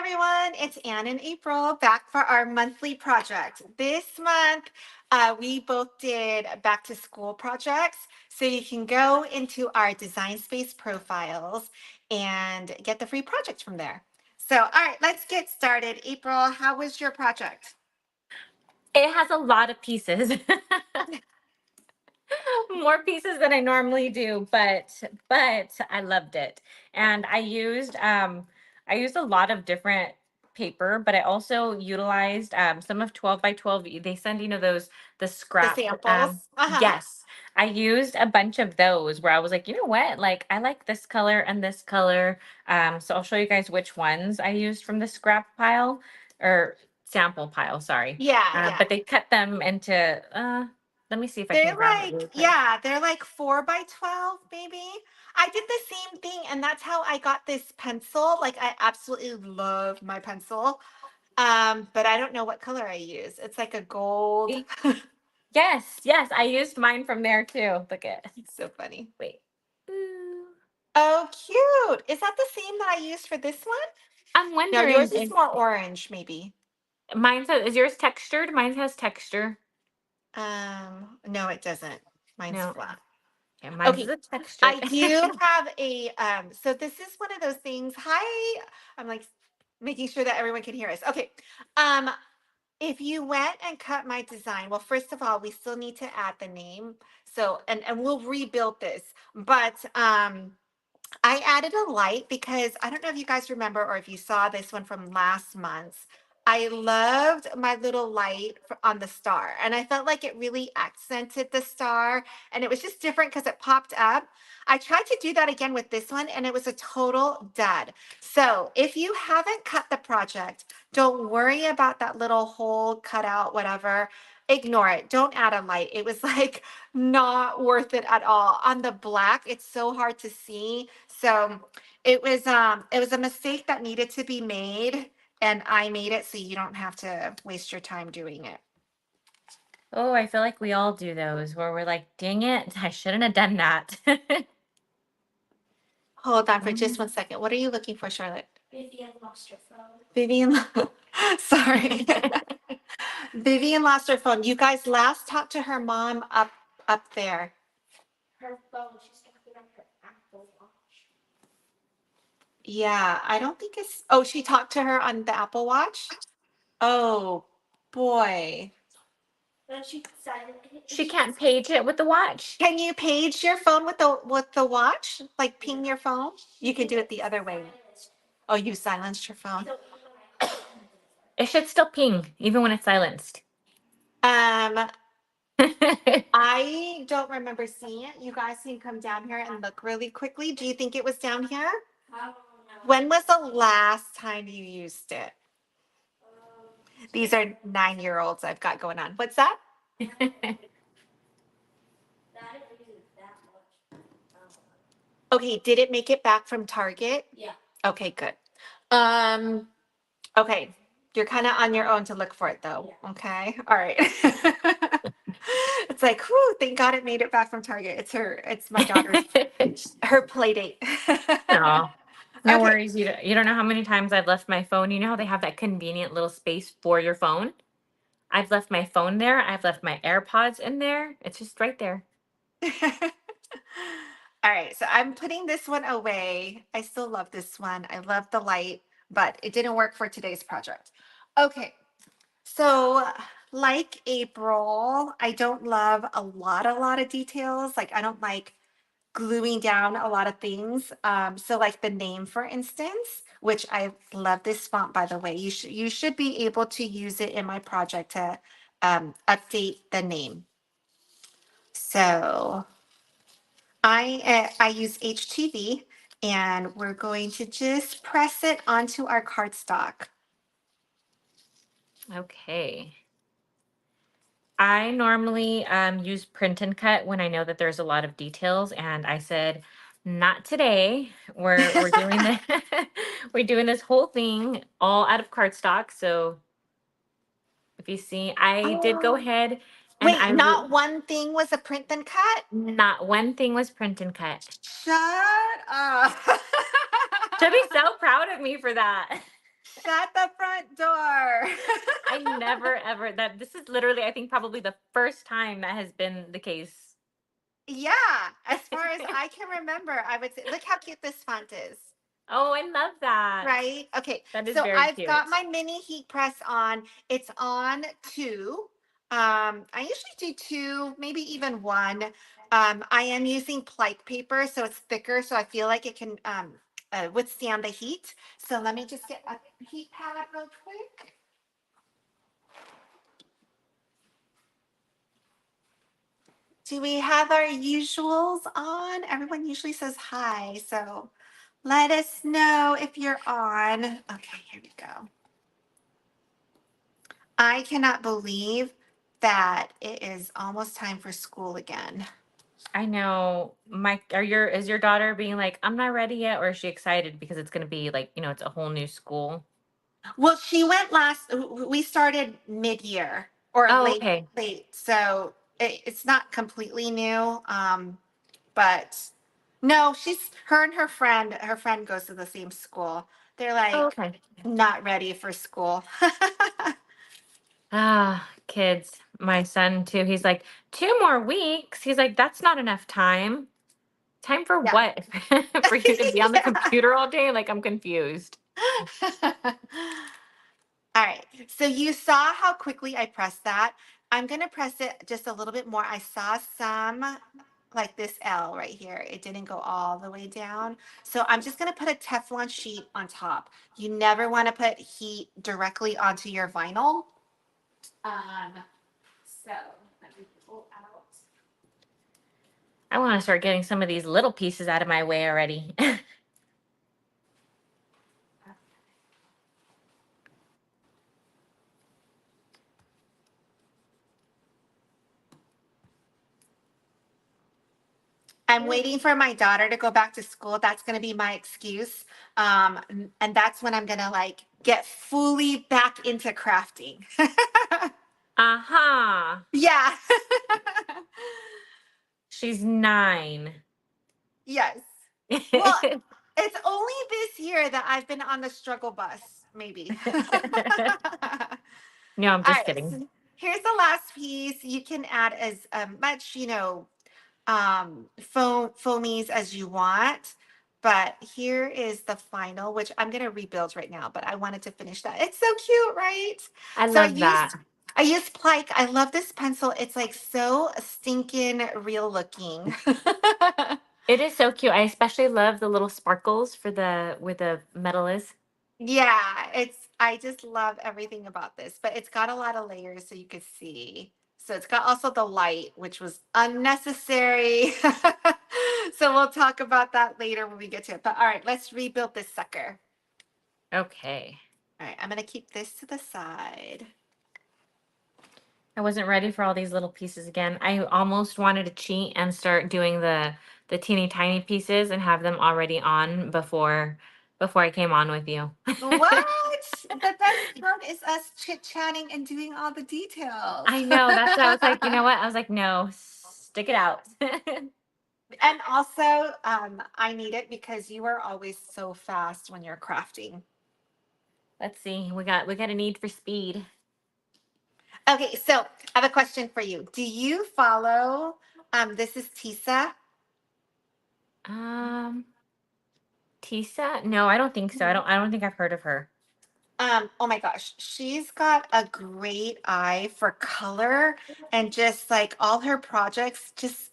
everyone, it's Anne and April back for our monthly project. This month, we both did back to school projects. So you can go into our Design Space profiles and get the free project from there. So, all right, let's get started. April, how was your project? It has a lot of pieces. More pieces than I normally do, but I loved it. And I used a lot of different paper, but I also utilized some of 12 by 12. They send, those the The scrap samples? Uh-huh. yes. I used a bunch of those where I was like, you know what? Like I like this color and this color. So I'll show you guys which ones I used from the scrap pile or sample pile, sorry. Yeah, yeah. But they cut them into let me see if I can They're grab it like, really quick. yeah, they're like 4 by 12, maybe. I did the same thing, and that's how I got this pencil. Like, I absolutely love my pencil. But I don't know what color I use. It's like a gold. Y- Yes, yes, I used mine from there too. Look at It's so funny. wait. Ooh. Oh, cute. Is that the same that I used for this one? I'm No, wondering yours is if more orange, maybe. mine says is yours textured? Mine has texture. No, it doesn't. Mine's No. flat. Okay, mine's is Okay. a textured. I do have a so this is one of those things. Hi. I'm like making sure that everyone can hear us. Okay. Um, if you went and cut my design, well, first of all, we still need to add the name. So and we'll rebuild this. But I added a light because I don't know if you guys remember or if you saw this one from last month. I loved my little light on the star, and I felt like it really accented the star, and it was just different because it popped up. I tried to do that again with this one, and it was a total dud. So if you haven't cut the project, don't worry about that little hole cut out, whatever. Ignore it. Don't add a light. It was like not worth it at all. On the black, it's so hard to see. So it was a mistake that needed to be made, and I made it so you don't have to waste your time doing it. Oh, I feel like we all do those where we're like, dang it, I shouldn't have done that. Hold on for just Mm. 1 second. What are you looking for, Charlotte? Vivian lost her phone. Vivian, sorry. Vivian lost her phone. You guys last talked to her mom up there. Her phone. She's talking on her Apple Watch. Yeah, I don't think it's. Oh, she talked to her on the Apple Watch. Oh boy. Then she decided. She can't page it with the watch. Can you page your phone with the watch? Like ping your phone? You can do it the other way. Silenced. Oh, you silenced your phone. So even when I It should still ping, even when it's silenced. Um, I don't remember seeing it. You guys can come down here and look really quickly. Do you think it was down here? don't know. When was the last time you used it? These are 9-year-olds I've got going on. What's that? That isn't that much. Okay, did it make it back from Target? Yeah. Okay, good. Um, okay, you're kind of on your own to look for it though. Yeah. Okay, all right. It's like, whew, thank God it made it back from Target. It's my daughter's, her play date. No, no Okay. worries. You don't know how many times I've left my phone. You know how they have that convenient little space for your phone? I've left my phone there. I've left my AirPods in there. It's just right there. All right, so I'm putting this one away. I still love this one. I love the light, but it didn't work for today's project. Okay, so like April, I don't love a lot of details. Like I don't like gluing down a lot of things. So like the name, for instance, which I love this font, by the way. You should be able to use it in my project to update the name. So I use HTV, and we're going to just press it onto our cardstock. Okay. I normally use print and cut when I know that there's a lot of details, and I said, not today. We're doing the we're doing this whole thing all out of cardstock. So if you see, I did go Oh, ahead and wait, not one thing was a print and cut? not one thing was print and cut. Shut up. Should be so proud of me for that. Shut the front door. I never ever that this is literally I think probably the first time that has been the case. Yeah, as far as I can remember, I would say, look how cute this font is. Oh, I love that. Right? Okay. That is So very I've got cute. my mini heat press on. It's on two. I usually do two, maybe even one. I am using plight paper, so it's thicker, so I feel like it can withstand the heat. So let me just get a heat pad real quick. Do we have our usuals on? Everyone usually says hi, so let us know if you're on. Okay, here we go. I cannot believe that it is almost time for school again. I know. Is your daughter being like, I'm not ready yet, or is she excited because it's gonna be like, it's a whole new school? Well, she went we started mid-year or Oh, late, okay. late. So it's not completely new. But no, her and her friend goes to the same school. They're Oh, like okay. not ready for school. Ah, kids. My son too. He's like, 2 more weeks. He's like, that's not enough time. Time for Yeah. what? For you to be on the Yeah. computer all day? Like, I'm confused. All right. So you saw how quickly I pressed that. I'm going to press it just a little bit more. I saw some like this L right here. It didn't go all the way down. So I'm just going to put a Teflon sheet on top. You never want to put heat directly onto your vinyl. Um, so let me pull out. I want to start getting some of these little pieces out of my way already. I'm waiting for my daughter to go back to school. That's going to be my excuse. And that's when I'm going to like get fully back into crafting. Aha. Yeah. She's 9. Yes. Well, it's only this year that I've been on the struggle bus, maybe. No, I'm All just right. kidding. So here's the last piece. You can add as much, foamies as you want. But here is the final, which I'm going to rebuild right now, but I wanted to finish that. It's so cute, right? I So love that. I used Plike. I love this pencil. It's like so stinking real looking. It is so cute. I especially love the little sparkles for the where the metal is. Yeah, I just love everything about this, but it's got a lot of layers so you could see. So it's got also the light, which was unnecessary. So we'll talk about that later when we get to it. But all right, let's rebuild this sucker. Okay. All right, I'm gonna keep this to the side. I wasn't ready for all these little pieces again. I almost wanted to cheat and start doing the teeny tiny pieces and have them already on before I came on with you. What? The best part is us chit-chatting and doing all the details. I know. That's why I was like, you know what? I was like, no, stick it out. And also, I need it because you are always so fast when you're crafting. Let's see. We got a need for speed. Okay, so I have a question for you. Do you follow, this is Tisa? Um, Tisa? No, I don't think so. I don't think I've heard of her. Oh my gosh, she's got a great eye for color and just like all her projects just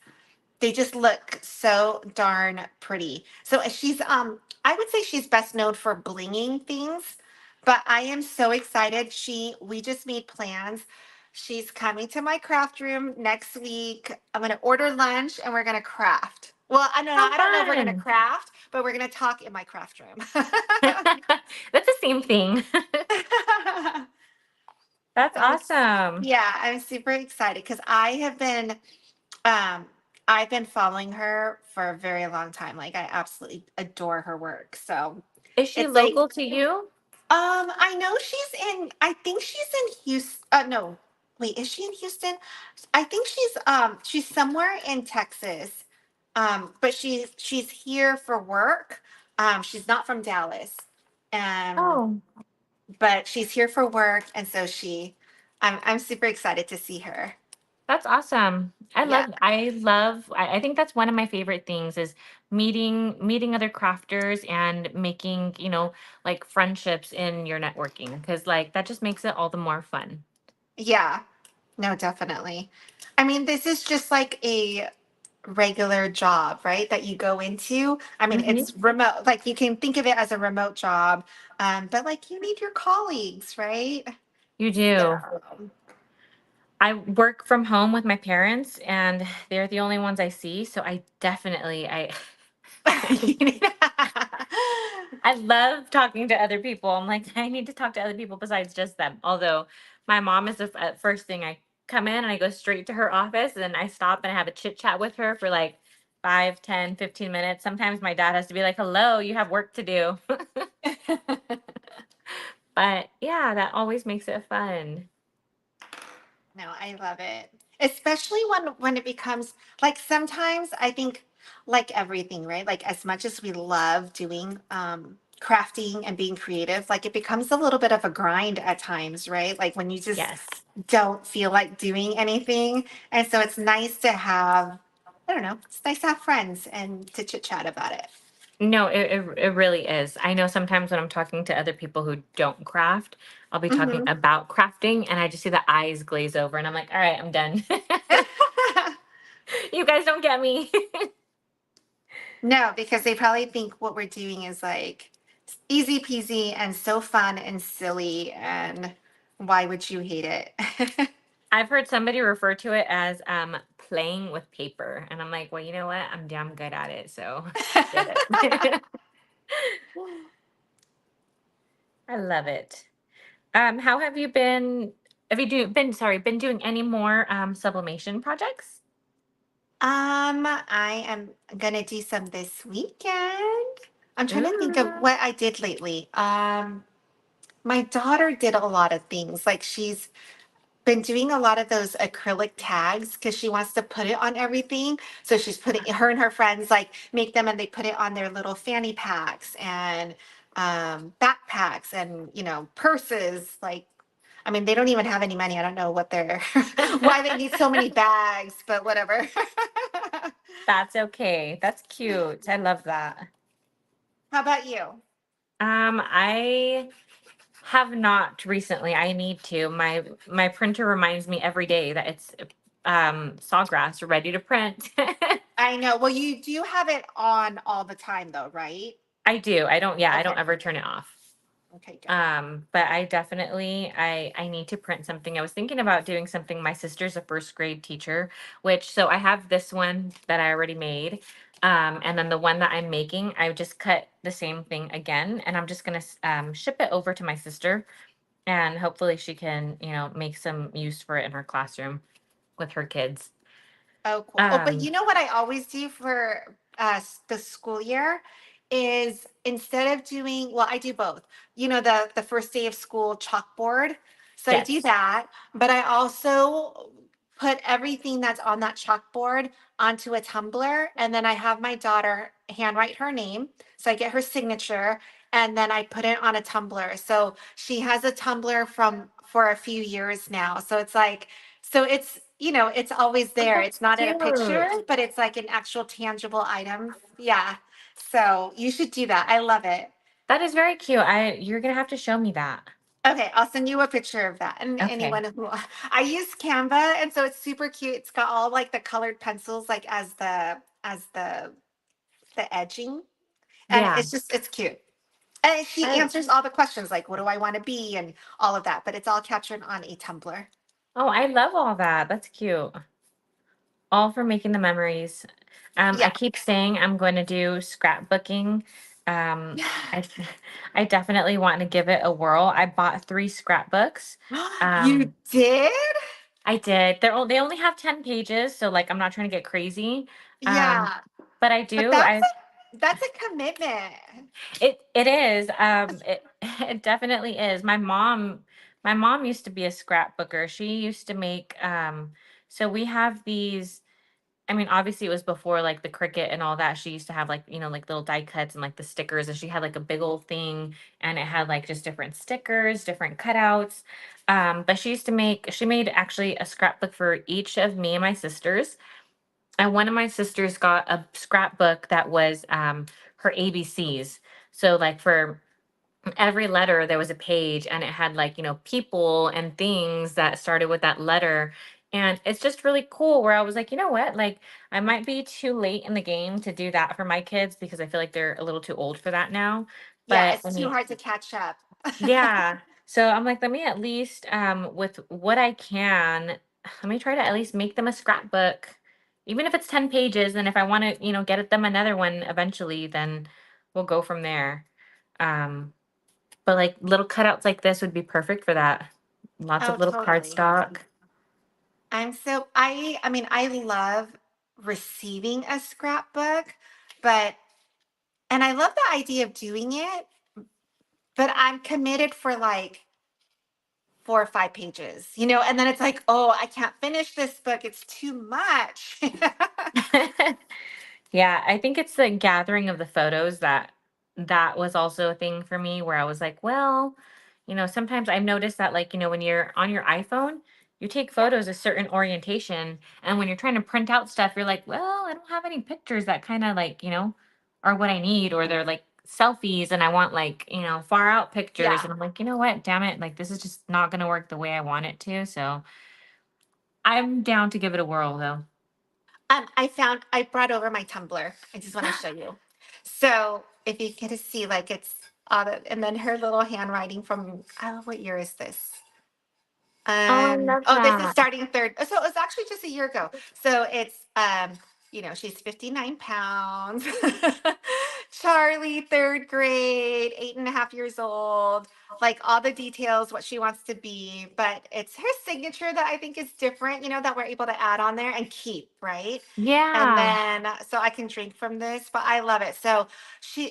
they just look so darn pretty. So I would say she's best known for blinging things, but I am so excited. We just made plans. She's coming to my craft room next week. I'm going to order lunch and we're going to craft. Well, How I don't know if we're going to fun. craft, but we're going to talk in my craft room. That's the same thing. That's I'm awesome. yeah, I'm super excited because um I've been following her for a very long time. Like I absolutely adore her work. So Is she it's like local to you? I know I think she's in Houston. No, wait, is she in Houston? I think she's somewhere in Texas. But she's here for work. She's not from Dallas. Um Oh. but she's here for work, and so I'm super excited to see her. That's awesome. Yeah. I think that's one of my favorite things is meeting other crafters and making, like friendships in your networking because like that just makes it all the more fun. Yeah. No, definitely. I mean, this is just like a regular job, right? That you go into. I mean, Hmm. it's remote. Like you can think of it as a remote job, but like you need your colleagues, right? You So do. I work from home with my parents and they're the only ones I see, so I definitely I you need- I love talking to other people. I'm like, I need to talk to other people besides just them. Although my mom is at first thing I come in and I go straight to her office and I stop and I have a chit chat with her for like 5, 10, 15 minutes. Sometimes my dad has to be like, hello, you have work to do. But yeah, that always makes it fun. No, I love it. Especially when it becomes like sometimes I think like everything, right? Like as much as we love doing crafting and being creative, like it becomes a little bit of a grind at times, right? Like when you just Yes. don't feel like doing anything. And so it's nice to have, I don't know, it's nice to have friends and to chit chat about it. No, it really is. I know sometimes when I'm talking to other people who don't craft, I'll be talking Hmm. about crafting and I just see the eyes glaze over and I'm like, all right, I'm done. You guys don't get me. No, because they probably think what we're doing is like easy peasy and so fun and silly. And why would you hate it? I've heard somebody refer to it as playing with paper. And I'm like, well, you know what? I'm damn good at it. So forget it. I love it. How have you been? Been doing any more sublimation projects? I am gonna do some this weekend. I'm trying to think of Ooh. what I did lately. My daughter did a lot of things. Like she's been doing a lot of those acrylic tags because she wants to put it on everything. So she's putting her and her friends like make them and they put it on their little fanny packs and backpacks and purses. Like, I mean, they don't even have any money. I don't know what they're why they need so many bags, but whatever. That's okay. That's cute. I love that. How about you? I have not recently. I need to. My printer reminds me every day that it's sawgrass ready to print. I know. Well, you do have it on all the time though, right? I do. I Okay. don't ever turn it off. Okay, good. But I need to print something. I was thinking about doing something. My sister's a first grade teacher, which so I have this one that I already made. And then the one that I'm making, I just cut the same thing again, and I'm just gonna ship it over to my sister, and hopefully she can, make some use for it in her classroom with her kids. Oh, cool. Oh, but Um, you know what I always do for the school year is instead of doing, well, I do both. The first day of school chalkboard. So I do yes. that, but I also put everything that's on that chalkboard onto a tumbler, and then I have my daughter handwrite her name. So I get her signature, and then I put it on a tumbler. So she has a tumbler from for a few years now. So it's like so it's always Oh, there. that's It's not in a picture, cute. but it's like an actual tangible item. Yeah. So you should do that. I love it. That is very cute. You're gonna have to show me that. Okay, I'll send you a picture of that. And Okay. anyone who I use Canva, and so it's super cute. It's got all like the colored pencils like as the edging. And Yeah. it's cute. And she I answers all the questions like what do I want to be and all of that, but it's all captured on a Tumblr. Oh, I love all that. That's cute. All for making the memories. I Yeah. keep saying I'm going to do scrapbooking. I I definitely want to give it a whirl. I bought 3 scrapbooks. You Um, did? I did. They only have 10 pages, so like I'm not trying to get crazy. Um, Yeah. but I But do. that's a commitment. It is. It it definitely is. My mom used to be a scrapbooker. She used to make so we have these I mean, obviously it was before like the Cricut and all that. She used to have like, like little die cuts and like the stickers, and she had like a big old thing and it had like just different stickers, different cutouts. But she made actually a scrapbook for each of me and my sisters. And one of my sisters got a scrapbook that was her ABCs. So like for every letter there was a page, and it had like people and things that started with that letter. And it's just really cool, where I was like, you know what, like I might be too late in the game to do that for my kids, because I feel like they're a little too old for that now. Yeah, But I it's too mean, hard to catch up. yeah, so I'm like, let me at least with what I can, let me try to at least make them a scrapbook, even if it's 10 pages. And if I want to get them another one eventually, then we'll go from there. But like little cutouts like this would be perfect for that. Lots Oh, of little totally. cardstock. I mean, I love receiving a scrapbook, but and I love the idea of doing it, but I'm committed for like 4 or 5 pages, and then it's like, oh, I can't finish this book. It's too much. Yeah, I think it's the gathering of the photos that was also a thing for me, where I was like, well, sometimes I've noticed that, like, when you're on your iPhone, you take Yeah. photos a certain orientation, and when you're trying to print out stuff, you're like, well, I don't have any pictures that kind of like, are what I need, or they're like selfies and I want like, far out pictures, Yeah. and I'm like, you know what, damn it, like this is just not going to work the way I want it to. So, I'm down to give it a whirl though. I brought over my Tumblr. I just want to show you. So if you get to see, like and then her little handwriting from, oh, what year is this? Oh, I love Oh, this is that. starting third. So it was actually just a year ago. So it's she's 59 pounds. Charlie, third grade, 8.5 years old, like all the details, what she wants to be, but it's her signature that I think is different, that we're able to add on there and keep, right? And Yeah. then so I can drink from this, but I love it. So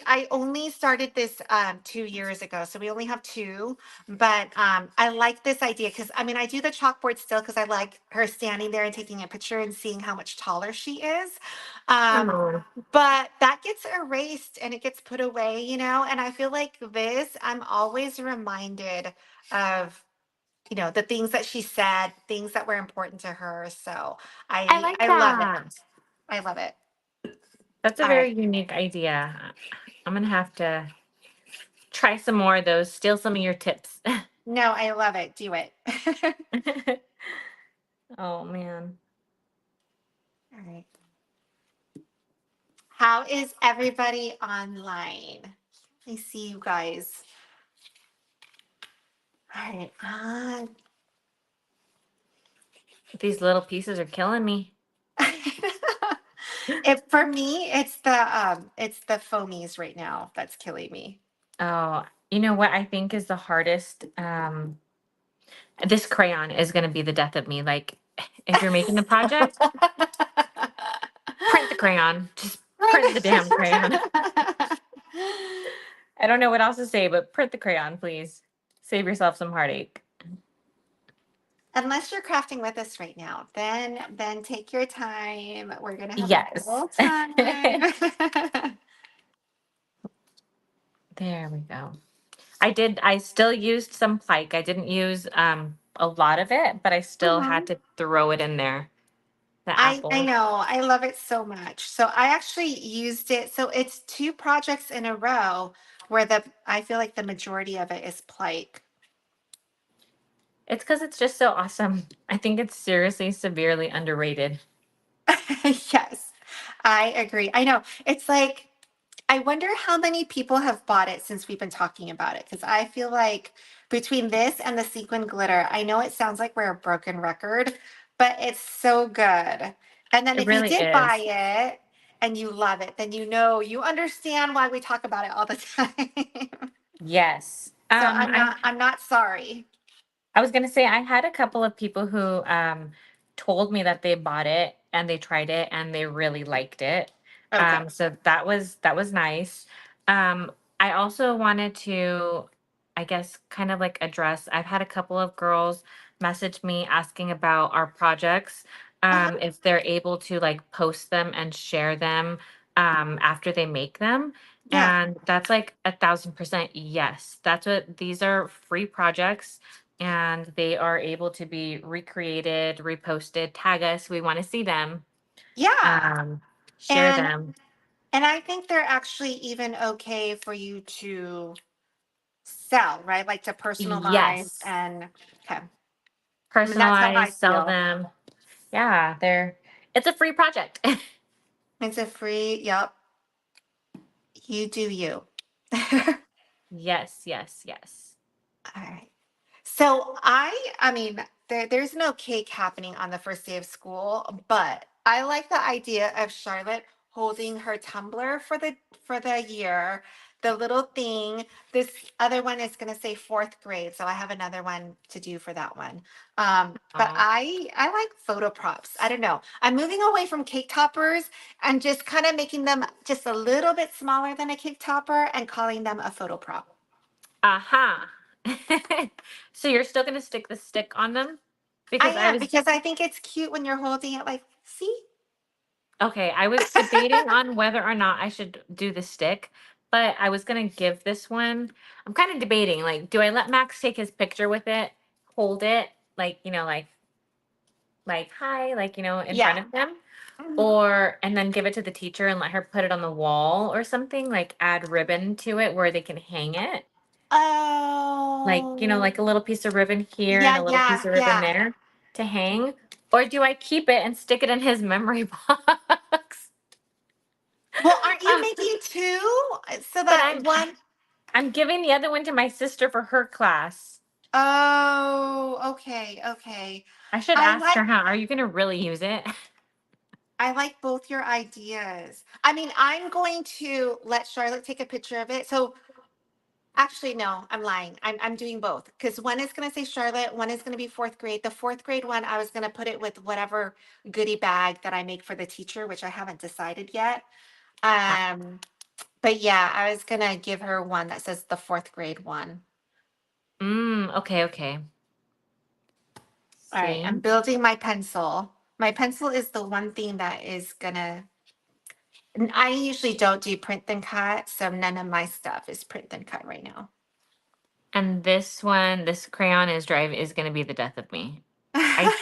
I only started this 2 years ago. So we only have two, but I like this idea because I mean I do the chalkboard still because I like her standing there and taking a picture and seeing how much taller she is. Um, Oh, but that gets erased and it gets put away, and I feel like this, I'm always reminded of, the things that she said, things that were important to her. So I I like I love it. that. I love it. That's a All right. very unique idea. I'm gonna have to try some more of those, steal some of your tips. No, I love it. Do it. Oh man. All right. How is everybody online? I see you guys. All right. These little pieces are killing me. If for me, it's the foamies right now that's killing me. Oh, you know what I think is the hardest? This crayon is gonna be the death of me. Like, if you're making the project, print the crayon. Just print the damn crayon. I don't know what else to say, but print the crayon, please. Save yourself some heartache. Unless you're crafting with us right now, then take your time. We're gonna have a good Yes. old time. There we go. I still used some Pike. I didn't use a lot of it, but I still had Mhm. to throw it in there. The I apple. know. I love it so much. So I actually used it. So it's two projects in a row where I feel like the majority of it is Plike. It's because it's just so awesome. I think it's seriously severely underrated. Yes, I agree. I know. It's like I wonder how many people have bought it since we've been talking about it. Because I feel like between this and the sequin glitter, I know it sounds like we're a broken record, but it's so good. And then It if you really did buy is. it and you love it, then you understand why we talk about it all the time. Yes. So I'm not sorry. I was gonna say I had a couple of people who told me that they bought it and they tried it and they really liked it. Okay. So that was nice. I also wanted to, I guess, kind of like address. I've had a couple of girls message me asking about our projects. Uh-huh. if they're able to like post them and share them after they make them. Yeah. And that's like 1,000% yes. That's what these are, free projects, and they are able to be recreated, reposted. Tag us. We want to see them. Yeah. Um, share And them. and I think they're actually even okay for you to sell, right? Like to personalize Yes. and okay. I mean, that's how I Personalize, sell feel. them. Yeah, it's a free project. It's a free, yep. You do you. Yeah. Yes, yes, yes. All right. So I mean, there's no cake happening on the first day of school, but I like the idea of Charlotte holding her tumbler for the year, the little thing. This other one is going to say fourth grade, so I have another one to do for that one. But Oh. I like photo props. I don't know. I'm moving away from cake toppers and just kind of making them just a little bit smaller than a cake topper and calling them a photo prop. Aha. So you're still gonna stick the stick on them? I Because I am was because I think it's cute when you're holding it like, see? okay, I was debating on whether or not I should do the stick, but I was gonna give this one. I'm kind of debating, like, do I let Max take his picture with it, hold it, like, like hi, like, in front Yeah. of them? Mhm. Or and then give it to the teacher and let her put it on the wall or something, like add ribbon to it where they can hang it. Like, Oh, like a little piece of ribbon here and yeah, a little yeah, piece of ribbon yeah. there to hang. Or do I keep it and stick it in his memory box? Well, aren't you Uh, making two? So but that one, I'm giving the other one to my sister for her class. oh, okay, okay. I should I ask like her, how are you gonna really use it? I like both your ideas. I mean, I'm going to let Charlotte take a picture of it. So actually, no, I'm lying. I'm doing both because one is going to say Charlotte, one is going to be fourth grade. The fourth grade one, I was going to put it with whatever goodie bag that I make for the teacher, which I haven't decided yet. Um, but yeah, I was going to give her one that says the fourth grade one. Okay, okay. All right, I'm See? building my pencil. My pencil is the one thing that is gonna. And I usually don't do print then cut, so none of my stuff is print then cut right now. And this one, this crayon is gonna be the death of me. I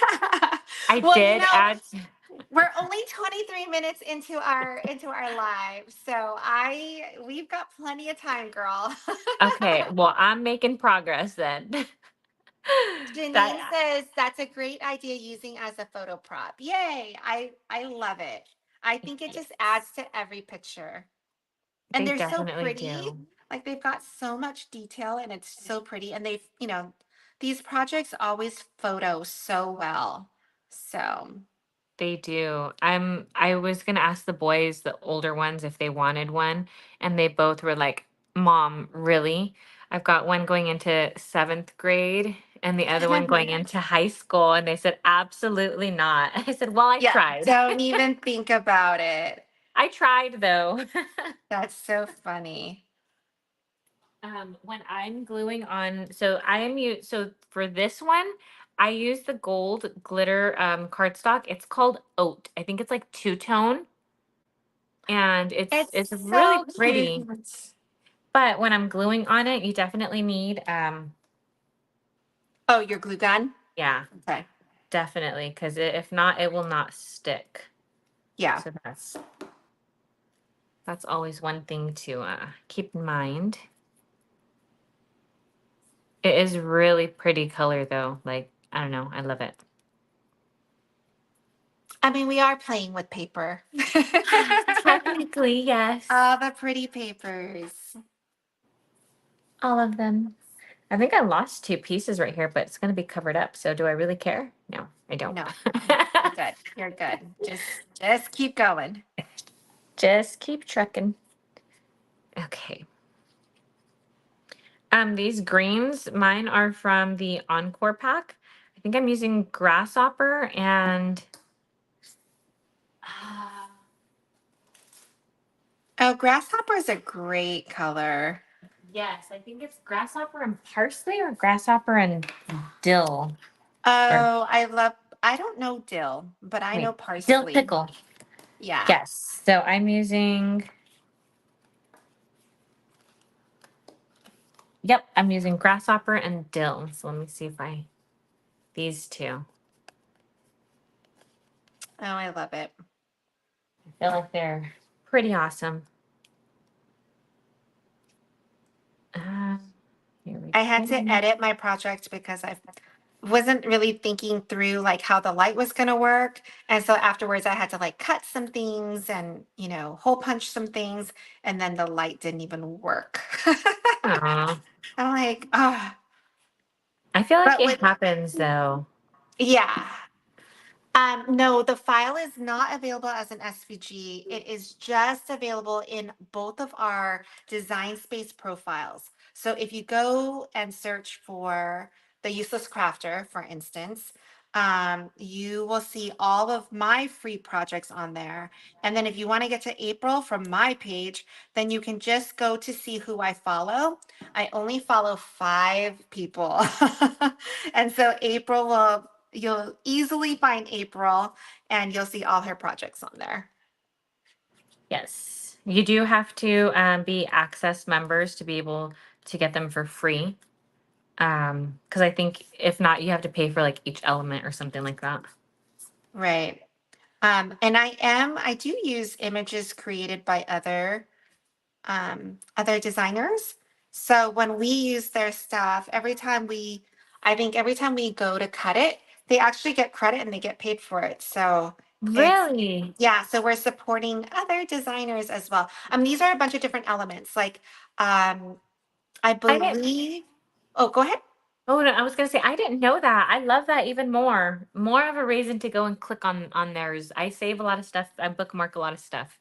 I Well, did add we're only 23 minutes into our lives, so I we've got plenty of time, girl. okay, well, I'm making progress then. Janine That says that's a great idea using as a photo prop. Yay! I love it. I think it just adds yes, to every picture. And they they're so definitely pretty. do. Like they've got so much detail and it's so pretty. And these projects always photo so well. So, They do. I was gonna ask the boys, the older ones, if they wanted one, and they both were like, "Mom, really?" I've got one going into seventh grade and the other one going into high school, and they said, "Absolutely not." I said, "Well, I yeah, tried. don't even think about it. I tried though." That's so funny. When I'm gluing on, so so for this one, I use the gold glitter cardstock. It's called Oat. I think it's like two-tone, and it's It's really so pretty. cute. But when I'm gluing on it, you definitely need Oh, your glue gun? yeah, Okay. definitely, because if not, it will not stick. Yeah. So that's always one thing to keep in mind. It is really pretty color though. Like, I don't know, I love it. I mean, we are playing with paper. Technically, yes. All the pretty papers. All of them. I think I lost two pieces right here, but it's going to be covered up. So do I really care? No, I don't. No, you're good. You're good. Just keep going. Just keep trucking. Okay. These greens, mine are from the Encore pack. I think I'm using Grasshopper and uh, Oh, grasshopper is a great color. yes, I think it's Grasshopper and Parsley or Grasshopper and Dill. Or Oh, I love I don't know dill, but I know Wait, dill parsley. pickle. Yeah. Yes. So I'm using, yep, I'm using grasshopper and dill. So let me see if these two. Oh, I love it. I feel like they're pretty awesome. Uh, Here we I had to go. edit my project because I wasn't really thinking through like how the light was going to work. And so afterwards I had to like cut some things and, hole punch some things, and then the light didn't even work. Aw. I'm like, oh, I feel like but it with, happens though. yeah. No, the file is not available as an SVG. It is just available in both of our Design Space profiles. So if you go and search for the Useless Crafter, for instance, you will see all of my free projects on there. And then if you want to get to April from my page, then you can just go to see who I follow. I only follow 5 people. And so you'll easily find April and you'll see all her projects on there. Yes. You do have to be access members to be able to get them for free. Because I think if not, you have to pay for like each element or something like that. Right. And I do use images created by other designers. So when we use their stuff, I think every time we go to cut it, they actually get credit and they get paid for it. So it's, Really? yeah, so we're supporting other designers as well. These are a bunch of different elements. Like, I I didn't. believe, oh, go ahead. Oh no, I was gonna say I didn't know that. I love that even more. More of a reason to go and click on theirs. I save a lot of stuff. I bookmark a lot of stuff.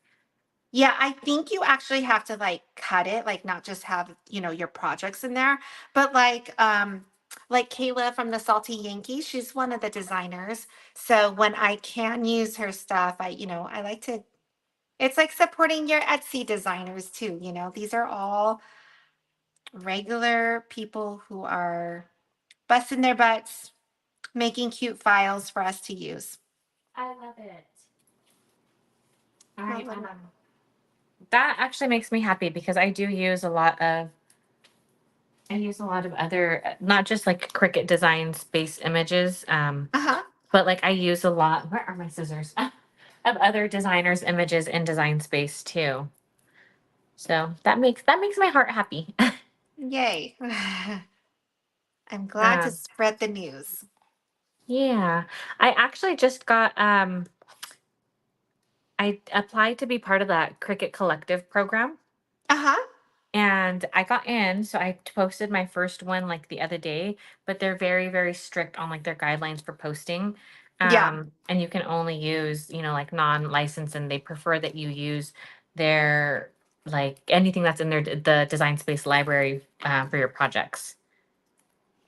Yeah, I think you actually have to like cut it, like not just have, your projects in there, but like Kayla from the Salty Yankee, she's one of the designers. So when I can use her stuff, I like to, it's like supporting your Etsy designers too. These are all regular people who are busting their butts, making cute files for us to use. I love it. Well, I then- That actually makes me happy because I use a lot of other, not just like Cricut Design Space images, Uh-huh. but like I use a lot. Where are my scissors? Of other designers' images in Design Space too. So that makes my heart happy. Yay. I'm glad to um, spread the news. yeah, I actually just got. I applied to be part of that Cricut Collective program. Uh-huh. And I got in, so I posted my first one like the other day, but they're very, very strict on like their guidelines for posting. Yeah. And you can only use, like non-licensed, and they prefer that you use their like anything that's in the Design Space library for your projects.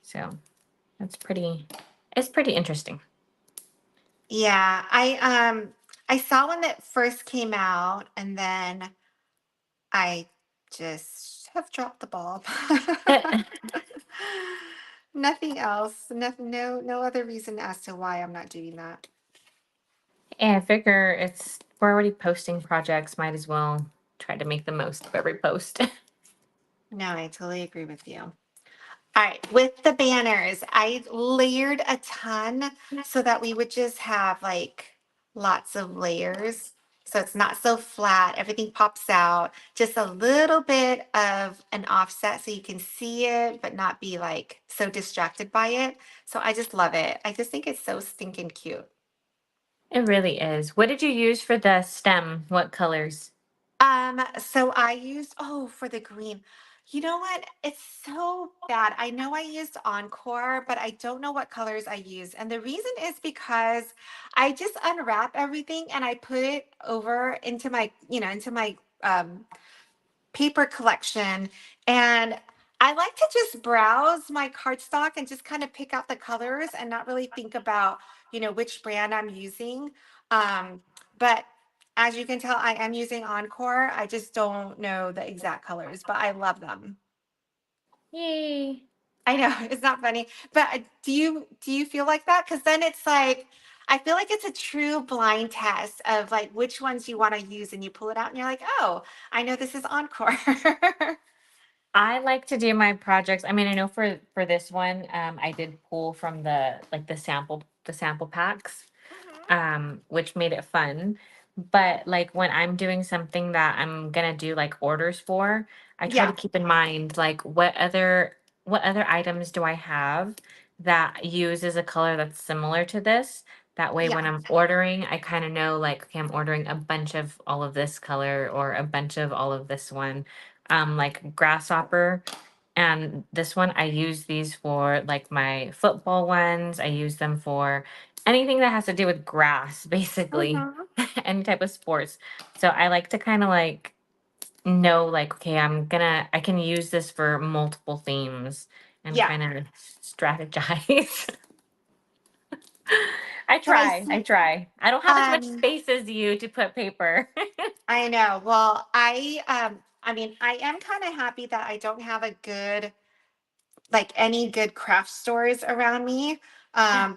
So it's pretty interesting. Yeah. I saw when that first came out and then I just have dropped the ball. Nothing else. No other reason as to why I'm not doing that. And I figure we're already posting projects, might as well try to make the most of every post. No, I totally agree with you. All right, with the banners, I layered a ton so that we would just have like lots of layers. So it's not so flat, everything pops out, just a little bit of an offset so you can see it, but not be like so distracted by it. So I just love it. I just think it's so stinking cute. It really is. What did you use for the stem? What colors? So I used, oh, for the green. You know what? It's so bad. I know I used Encore, but I don't know what colors I used. And the reason is because I just unwrap everything and I put it over into my um paper collection. And I like to just browse my cardstock and just kind of pick out the colors and not really think about, which brand I'm using. But as you can tell, I am using Encore. I just don't know the exact colors, but I love them. Yay. I know it's not funny, but do you feel like that? Because then it's like I feel like it's a true blind test of like which ones you want to use, and you pull it out, and you're like, oh, I know this is Encore. I like to do my projects. I mean, I know for this one, I did pull from the sample packs, Mhm. which made it fun. But like when I'm doing something that I'm gonna do like orders for, I try to Yeah, keep in mind like what other items do I have that uses a color that's similar to this. That way, when yeah. I'm ordering, I kind of know like, okay, I'm ordering a bunch of all of this color or a bunch of all of this one, like grasshopper. And this one, I use these for like my football ones. I use them for anything that has to do with grass, basically, Mhm. any type of sports. So I like to kind of like know, like, okay, I can use this for multiple themes and Yeah. kind of strategize. So I I see. try. I don't have as much Um, space as you to put paper. I know. Well, I mean, I am kind of happy that I don't have a good like any good craft stores around me,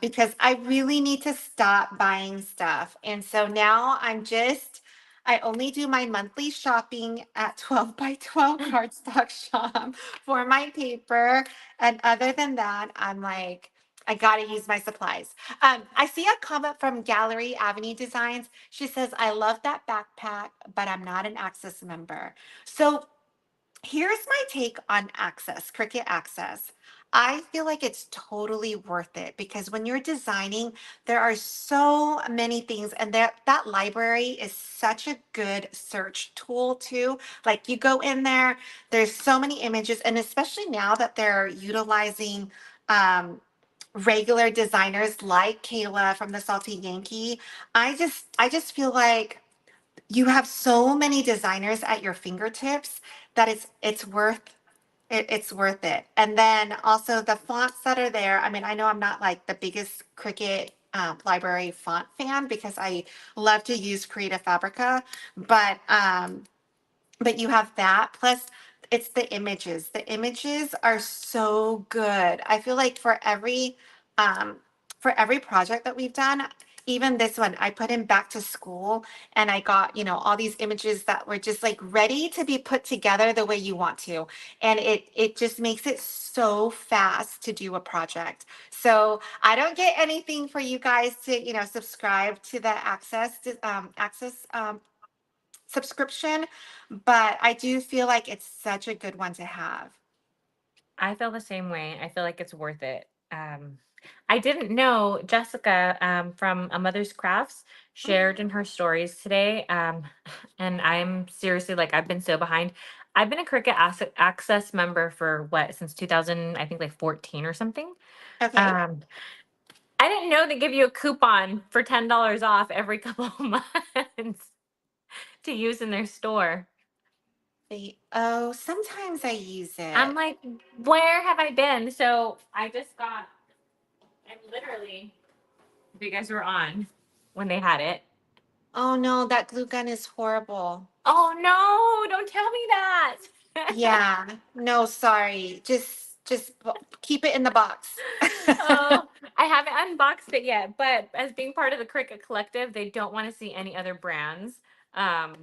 because I really need to stop buying stuff. And so now I only do my monthly shopping at 12 by 12 cardstock shop for my paper. And other than that, I'm like, I got to use my supplies. I see a comment from Gallery Avenue Designs. She says, I love that backpack, but I'm not an Access member. So here's my take on Access, Cricut Access. I feel like it's totally worth it because when you're designing, there are so many things, and that library is such a good search tool too. Like you go in there, there's so many images, and especially now that they're utilizing um, regular designers like Kayla from the Salty Yankee, I just feel like you have so many designers at your fingertips that it's worth it. And then also the fonts that are there. I mean, I know I'm not like the biggest Cricut library font fan because I love to use Creative Fabrica, but you have that plus it's the images are so good. I feel like um for every project that we've done, even this one I put in back to school, and I got all these images that were just like ready to be put together the way you want to, and it just makes it so fast to do a project. So I don't get anything for you guys to subscribe to the access subscription, but I do feel like it's such a good one to have. I feel the same way. I feel like it's worth it. I didn't know Jessica from A Mother's Crafts shared in Mhm. her stories today. And I'm seriously like, I've been so behind. I've been a Access member for what, since 2000, I think like 14 or something. Okay. Um, I didn't know they give you a coupon for $10 off every couple of months to use in their store. Oh, sometimes I use I'm it. like, where have I been? So I just got, I'm literally, if you guys were on when they had it. Oh no, that glue gun is horrible. Oh no, don't tell me that. Yeah. No, sorry. Just keep it in the box. Oh, I haven't unboxed it yet, but as being part of the Cricut Collective, they don't want to see any other brands. Um,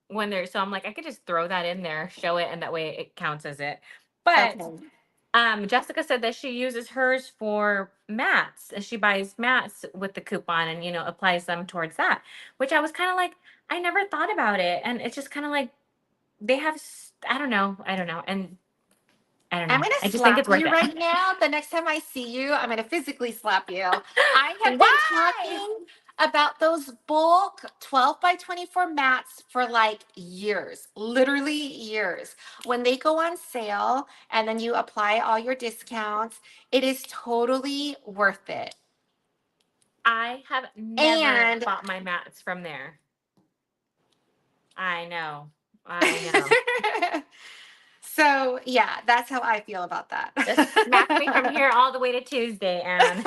when they're so I'm like, I could just throw that in there, show it, and that way it counts as it. But Okay. Jessica said that she uses hers for mats. She buys mats with the coupon and applies them towards that. Which I was kind of like, I never thought about it, and it's just kind of like they have. I don't know, and I don't I'm know. gonna I just think slap it's worth you it. right now. The next time I see you, I'm gonna physically slap you. I have been Why? talking about those bulk 12 by 24 mats for like years, literally years. When they go on sale and then you apply all your discounts, it is totally worth it. I have never And bought my mats from there. I know. I know. so, yeah, that's how I feel about Just smack me from that. here all the way to Tuesday, Anne.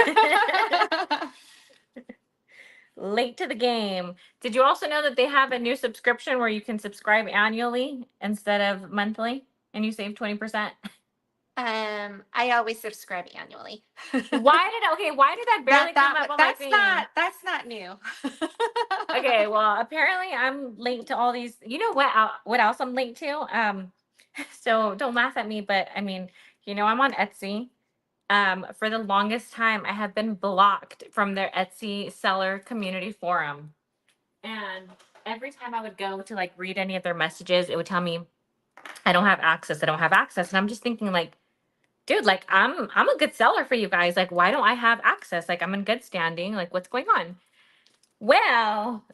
Late to the game. Did you also know that they have a new subscription where you can subscribe annually instead of monthly and you save 20%? I always subscribe annually. Why did that barely come up on my thing? That's not new. Okay, well, apparently I'm linked to all these. You know what else I'm linked to? So don't laugh at me, but I mean, I'm on Etsy. For the longest time, I have been blocked from their Etsy seller community forum. And every time I would go to like read any of their messages, it would tell me, I don't have access. I don't have access. And I'm just thinking like, dude, like I'm a good seller for you guys. Like, why don't I have access? Like I'm in good standing. Like, what's going on? Well,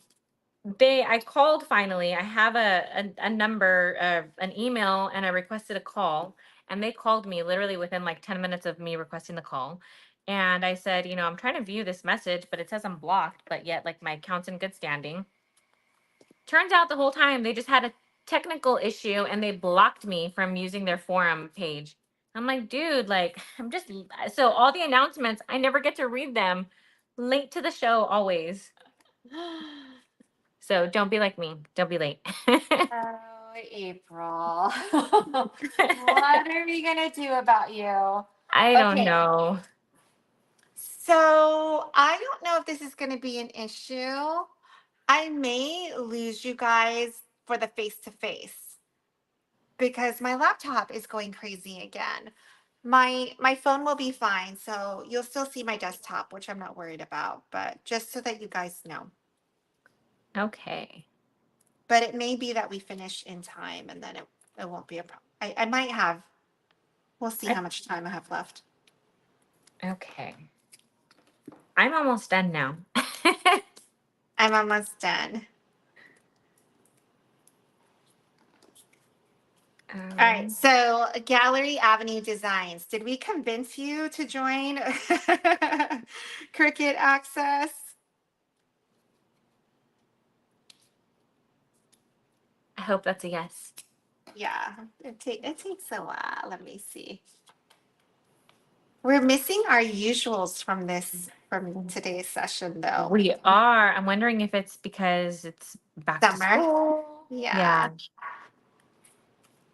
I called finally. I have a number, an email, and I requested a call. And they called me literally within like 10 minutes of me requesting the call. And I said, I'm trying to view this message, but it says I'm blocked, but yet like my account's in good standing. Turns out the whole time they just had a technical issue and they blocked me from using their forum page. I'm like, dude, like, so all the announcements, I never get to read them. Late to the show always. So don't be like me. Don't be late. Oh, April. What are we gonna do about you? I don't Okay. know. So I don't know if this is gonna be an issue. I may lose you guys for the face to face because my laptop is going crazy again. My phone will be fine, so you'll still see my desktop, which I'm not worried about, but just so that you guys know. Okay. But it may be that we finish in time and then it won't be a problem. I might have, we'll see I, how much time I have left. okay. I'm almost done now. I'm almost done. All right, Um, so Gallery Avenue Designs. Did we convince you to join Cricut Access? I hope that's a yes. Yeah, it takes a while. Let me see. We're missing our usuals from today's session though. We are. I'm wondering if it's because it's back to Summer. school. Yeah. Yeah.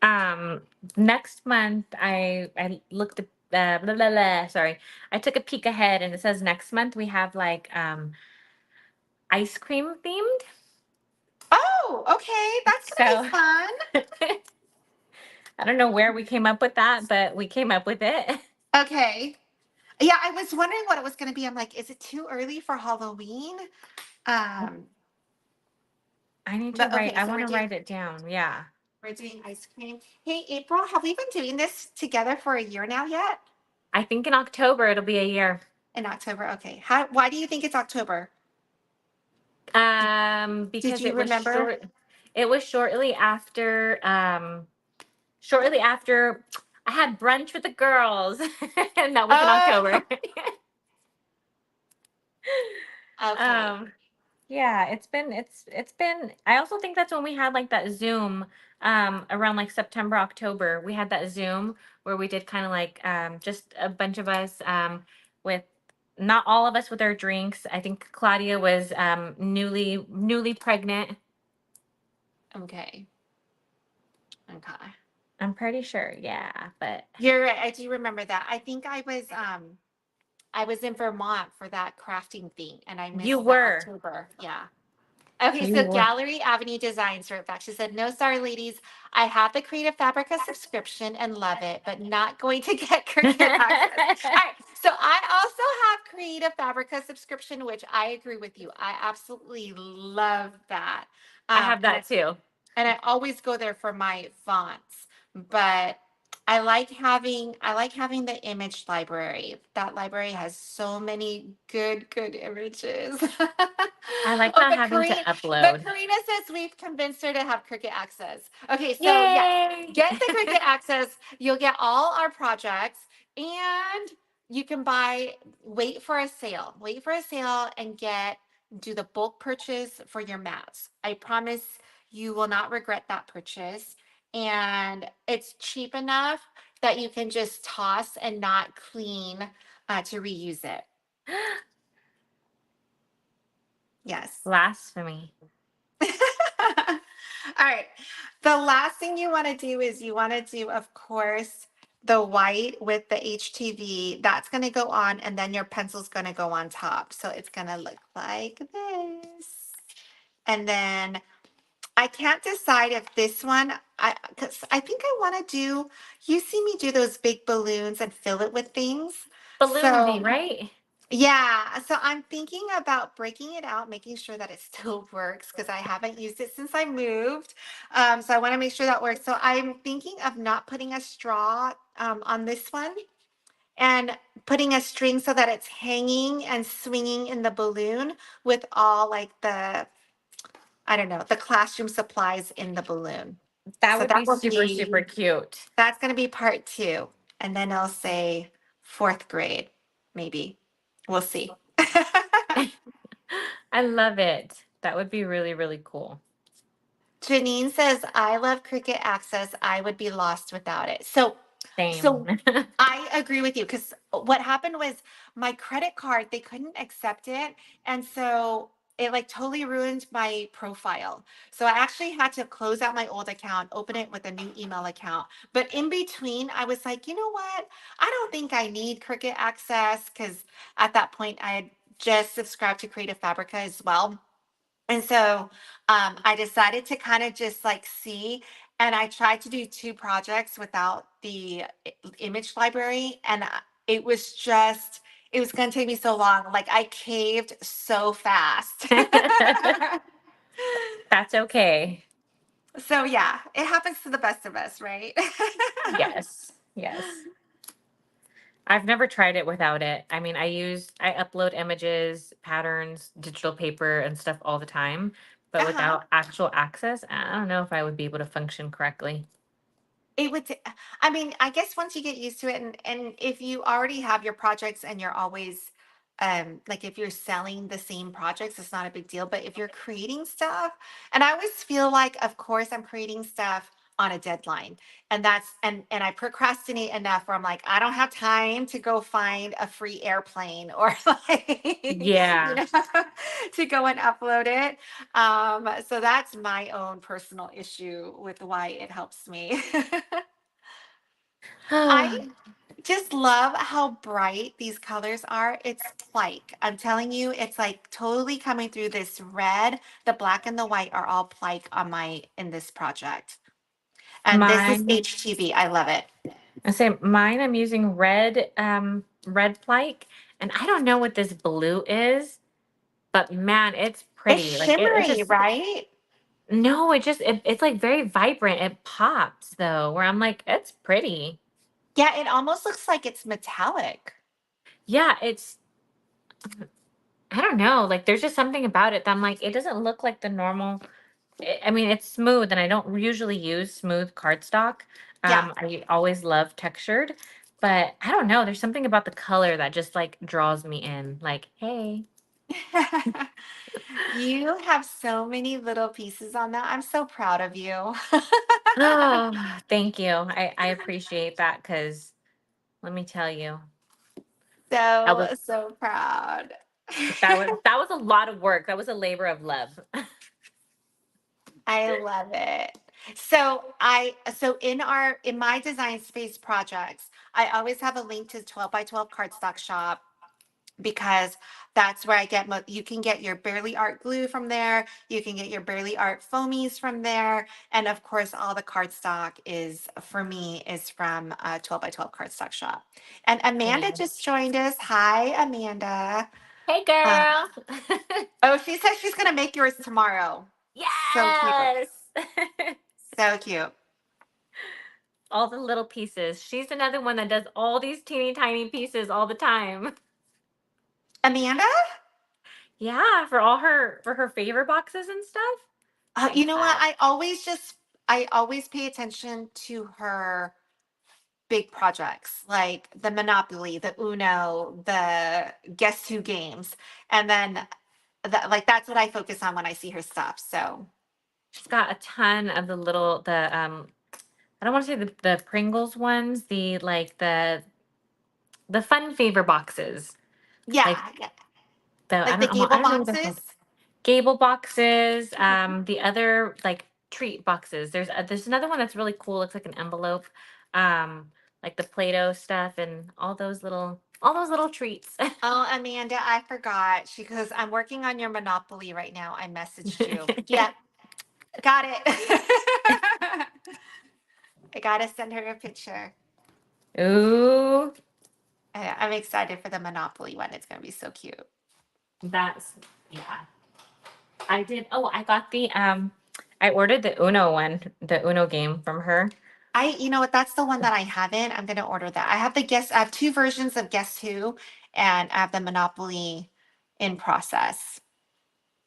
Um, Next month I looked at blah, blah, blah, sorry. I took a peek ahead and it says next month we have like ice cream themed. Oh, okay. That's gonna be So fun. I don't know where we came up with that, but we came up with it. Okay. Yeah, I was wondering what it was gonna be. I'm like, is it too early for Halloween? Um, I need to but write, okay, I so want to write it down. Yeah. we're doing ice cream. Hey, April, have we been doing this together for a year now yet? I think in October it'll be a year. In October. Okay. Why do you think it's October? Did Because you remember? it was shortly after I had brunch with the girls, and that was in Oh, October. okay. um, yeah, it's been. I also think that's when we had like that Zoom around like September, October. We had that Zoom where we did kind of like just a bunch of us with not all of us with our drinks. I think Claudia was newly pregnant. Okay. Okay. I'm pretty sure, yeah, but You're right. I do remember that. I think I was in Vermont for that crafting thing and I you missed the were. October. Yeah. Okay, You so were. Gallery Avenue Designs wrote back. She said, "No, sorry, ladies. I have the Creative Fabrica subscription and love it, but not going to get Cricut access." All right, so I also have Creative Fabrica subscription, which I agree with you. I absolutely love that. I have And that too. I always go there for my fonts, but I like having the image library. That library has so many good images. I like Oh, not having to but upload. Karina says we've convinced her to have Cricut access. Okay, so yes, Yay! get the Cricut access. You'll get all our projects and you can wait for a sale. Wait for a sale and do the bulk purchase for your mats. I promise you will not regret that purchase. And it's cheap enough that you can just toss and not clean to reuse it. Yes. Blasphemy. All right. The last thing you want to do is you want to do, of course, the white with the HTV, that's going to go on, and then your pencil's going to go on top. So it's going to look like this. And then I can't decide if this one, because I think I want to do, you see me do those big balloons and fill it with things. Balloonsy, So right? yeah, so I'm thinking about breaking it out, making sure that it still works because I haven't used it since I moved. So I want to make sure that works. So I'm thinking of not putting a straw on this one and putting a string so that it's hanging and swinging in the balloon with all like the, I don't know, the classroom supplies in the balloon. That So would be that will super, be, super cute. that's going to be part two. And then I'll say fourth grade, maybe. We'll see. I love it. That would be really, really cool. Janine says, I love Cricut Access. I would be lost without it. So, Same. so I agree with you because what happened was my credit card, they couldn't accept it. And so it like totally ruined my profile. So I actually had to close out my old account, open it with a new email account. But in between, I was like, you know what? I don't think I need Cricut Access because at that point I had just subscribed to Creative Fabrica as well. And so I decided to kind of just like see, and I tried to do two projects without the image library, and it was just, it was going to take me so long. Like I caved so fast. That's okay. So yeah, it happens to the best of us, right? Yes. Yes. I've never tried it without it. I mean, I upload images, patterns, digital paper and stuff all the time, but Uh-huh. without actual access, I don't know if I would be able to function correctly. It would, I mean, I guess once you get used to it, and if you already have your projects and you're always, like if you're selling the same projects, it's not a big deal. But if you're creating stuff, and I always feel like, of course, I'm creating stuff on a deadline, and that's and I procrastinate enough where I'm like, I don't have time to go find a free airplane or like, Yeah. to go and upload it. So that's my own personal issue with why it helps me. I just love how bright these colors are. It's like, I'm telling you, it's like totally coming through this red. The black and the white are all like on my, in this project. And this is Mine, HTV. I love it. I say mine, I'm using red plike, and I don't know what this blue is, but man, it's It's pretty. Like it shimmery, just right? no, it's like very vibrant. It pops though, where I'm like, it's pretty. Yeah, it almost looks like it's metallic. Yeah, it's I don't know. Like there's just something about it that I'm like, it doesn't look like the normal. I mean, it's smooth, and I don't usually use smooth cardstock. Yeah. I always love textured, but I don't know. There's something about the color that just like draws me in. Like, hey, You have so many little pieces on that. I'm so proud of you. oh, thank you. I appreciate that because let me tell you, that was So proud. that was a lot of work. That was a labor of love. I love it. So in my design space projects, I always have a link to 12 by 12 cardstock shop because that's where I get you can get your Barely Art glue from there, you can get your Barely Art foamies from there, and of course all the cardstock is for me is from 12 by 12 cardstock shop. And Amanda Yeah. just joined us. Hi, Amanda. Hey, Uh, girl. oh, she says she's gonna make yours tomorrow. So cute. Yes. So cute. All the little pieces. She's another one that does all these teeny tiny pieces all the time. Amanda? Yeah, for her favor boxes and stuff. My You know what? God. I always pay attention to her big projects like the Monopoly, the Uno, the Guess Who games. And then that's what I focus on when I see her stuff. So She's got a ton of the I don't want to say the Pringles ones, the like the fun favor boxes. Like yeah, yeah. Like the I Gable don't know what they're boxes. called. Gable boxes, the other like treat boxes. There's another one that's really cool. Looks like an envelope. Um, like the Play-Doh stuff and all those little treats. Oh, Amanda, I forgot. She goes, I'm working on your Monopoly right now. I messaged you. Yep, got it. I gotta send her a picture. Ooh, I'm excited for the Monopoly one. It's gonna be so cute. that's yeah. I did. Oh, I got I ordered the Uno one, the Uno game from her. You know what? That's the one that I haven't. I'm gonna order that. I have the guess. I have two versions of Guess Who, and I have the Monopoly in process.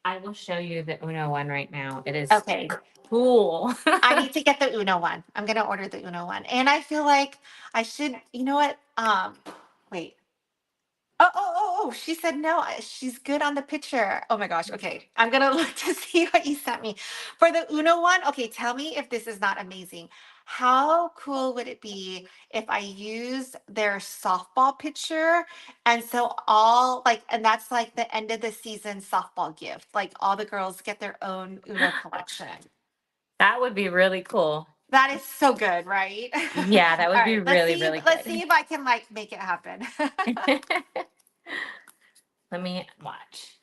I will show you the Uno one right now. It is Okay, cool. I need to get the Uno one. I'm gonna order the Uno one, and I feel like I should. You know what? Wait. Oh, she said no. She's good on the picture. Oh my gosh. Okay. I'm going to look to see what you sent me. For the Uno one, okay, tell me if this is not amazing. How cool would it be if I used their softball picture? And so all like, and that's like the end of the season softball gift. Like all the girls get their own Uno collection. That would be really cool. That is so good, right? Yeah, that All would be right, really, really let's good. see if I can like make it happen. Let me watch.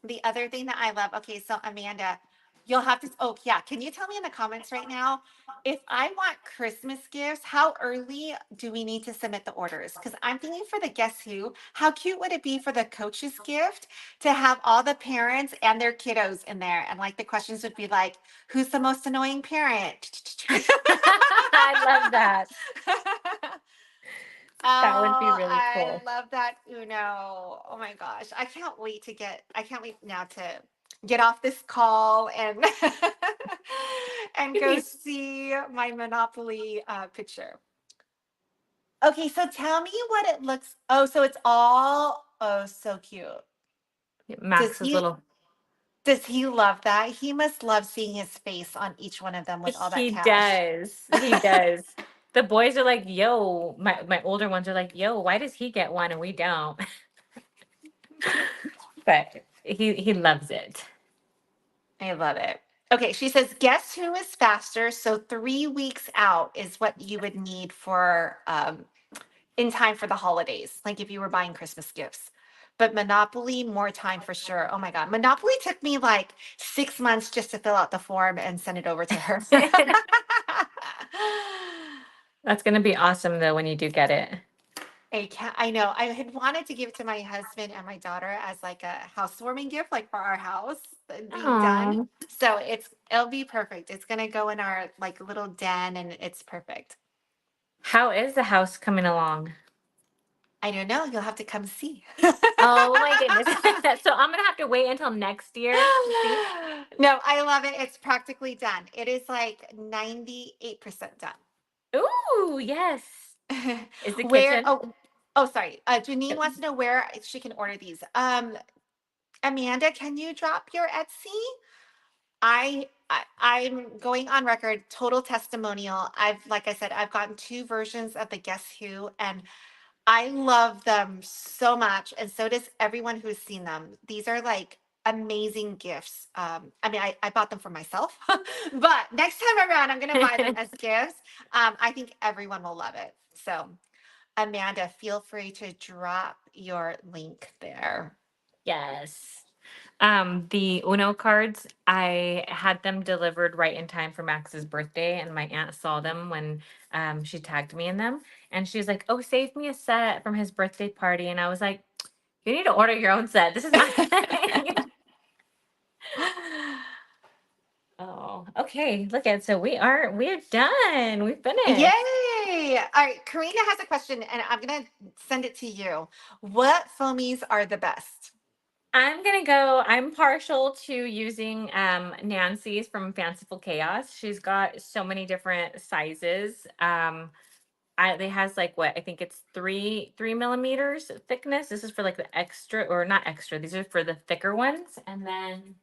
The other thing that I love, okay, so Amanda, you'll have to, oh, yeah, can you tell me in the comments right now if I want Christmas gifts, how early do we need to submit the orders? Because I'm thinking for the Guess Who, how cute would it be for the coach's gift to have all the parents and their kiddos in there? And like the questions would be like, who's the most annoying parent? I love that. That would be Oh, really I cool. love that Uno. Oh my gosh. I can't wait now to get off this call and and Could go be see my Monopoly picture. Okay, so tell me what it looks. Oh, so it's all oh so cute. Does Max's he little. does he love that? He must love seeing his face on each one of them with all that He cash. does. He does. The boys are like, "Yo," my older ones are like, "Yo, why does he get one and we don't?" But he loves it. I love it. Okay, she says, guess who is faster? So 3 weeks out is what you would need for in time for the holidays, like if you were buying Christmas gifts. But Monopoly, more time for sure. Oh my God. Monopoly took me like 6 months just to fill out the form and send it over to her. That's gonna be awesome though when you do get it. I know. I had wanted to give it to my husband and my daughter as like a housewarming gift, like for our house being done. Oh, So it'll be perfect. It's gonna go in our like little den and it's perfect. how is the house coming along? I don't know. You'll have to come see. Oh my goodness. So I'm gonna have to wait until next year to see. No, I love it. It's practically done. It is like 98% done. Ooh, yes. Is the Where, kitchen? oh, sorry. Janine wants to know where she can order these. Amanda, can you drop your Etsy? I'm going on record, total testimonial. Like I said, I've gotten two versions of the Guess Who, and I love them so much, and so does everyone who's seen them. These are like amazing gifts. I mean, I bought them for myself, but next time around, I'm gonna buy them as gifts. I think everyone will love it. So, Amanda, feel free to drop your link there. Yes. The Uno cards, I had them delivered right in time for Max's birthday, and my aunt saw them when she tagged me in them, and she was like, "Oh, save me a set from his birthday party." And I was like, "You need to order your own set. This is not." Oh, okay. Look at so we're done. We finished. Yay! All right, Karina has a question, and I'm gonna send it to you. What foamies are the best? I'm partial to using Nancy's from Fanciful Chaos. She's got so many different sizes. They has like what I think it's 3 millimeters thickness. This is for like the extra or not extra. These are for the thicker ones. And then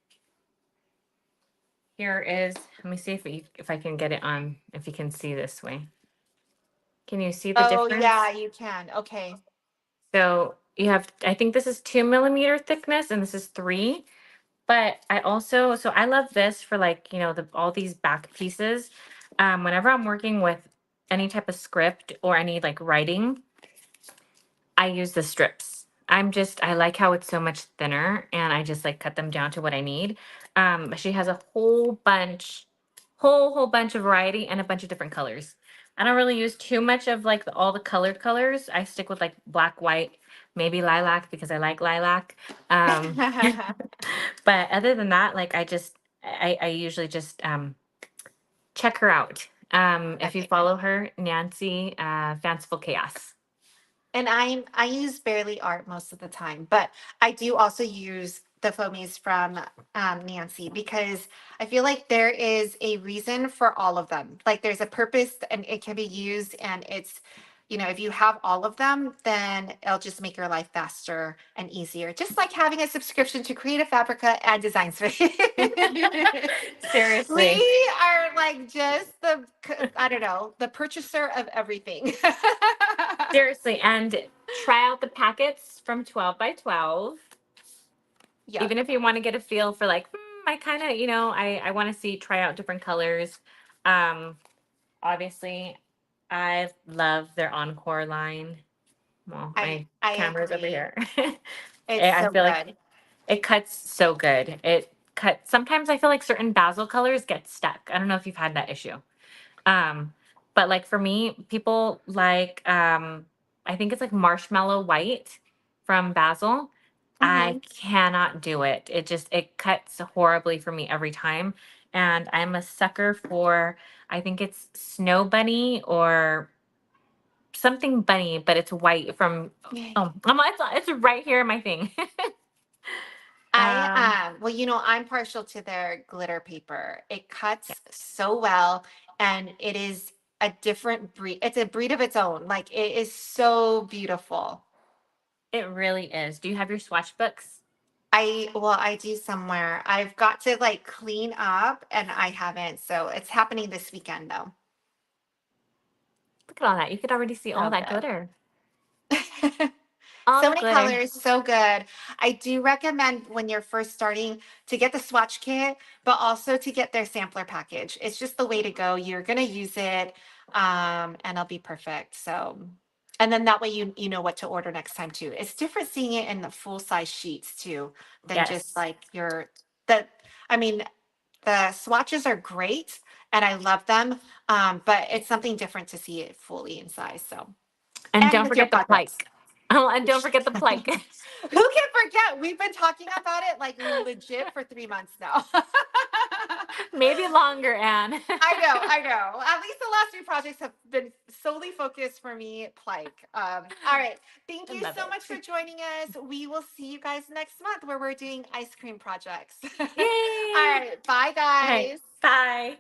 here is. Let me see if I can get it on. If you can see this way. Can you see the Oh, yeah, difference? you can. Okay. So you have. I think this is 2 millimeter thickness, and this is 3. But I also, so I love this for like, all these back pieces. Whenever I'm working with any type of script or any like writing, I use the strips. I like how it's so much thinner and I just like cut them down to what I need. She has a whole bunch of variety and a bunch of different colors. I don't really use too much of like all the colored colors. I stick with like black, white, maybe lilac because I like lilac. Um, but other than that, like I usually just check her out. If you Okay. follow her, Nancy, Fanciful Chaos. And I use Barely Art most of the time, but I do also use the foamies from Nancy because I feel like there is a reason for all of them. Like there's a purpose and it can be used, and it's, if you have all of them, then it'll just make your life faster and easier. Just like having a subscription to Creative Fabrica and Design Space. Seriously. We are like just I don't know, the purchaser of everything. Seriously, and try out the packets from 12 by 12. Yep. Even if you want to get a feel for like, I kind of, I want to try out different colors. Um, Obviously, I love their Encore line. Well, my I camera's over agree. here. It's I so feel like good. it cuts so good. Sometimes I feel like certain basil colors get stuck. I don't know if you've had that issue. Um, but like for me, people like I think it's like marshmallow white from Basil. I Hmm. cannot do it. It cuts horribly for me every time. And I'm a sucker for I think it's Snow Bunny or something bunny, but it's white from it's right here in my thing. um Well, I'm partial to their glitter paper. It yeah, cuts so well, and it is a different breed. It's a breed of its own. Like it is so beautiful. it really is. Do you have your swatch books? I do somewhere. I've got to like clean up and I haven't. So it's happening this weekend though. Look at all that. You could already see all So that good. glitter. All So the many glitter. colors, so good. I do recommend when you're first starting to get the swatch kit, but also to get their sampler package. It's just the way to go. You're gonna use it, and it'll be perfect. So, and then that way you know what to order next time too. It's different seeing it in the full size sheets too than just Yes. like the. I mean, the swatches are great and I love them, but it's something different to see it fully in size. So, And and don't with your forget the projects. plike. Oh, and don't forget the Who plike. can forget? We've been talking about it like legit for 3 months now. Maybe longer, Anne. I know, I know. At least the last few projects have been solely focused for me, Plike. All right. Thank I you love so much it. for joining us. We will see you guys next month where we're doing ice cream projects. All Yay! right. Bye, All right. guys. Bye.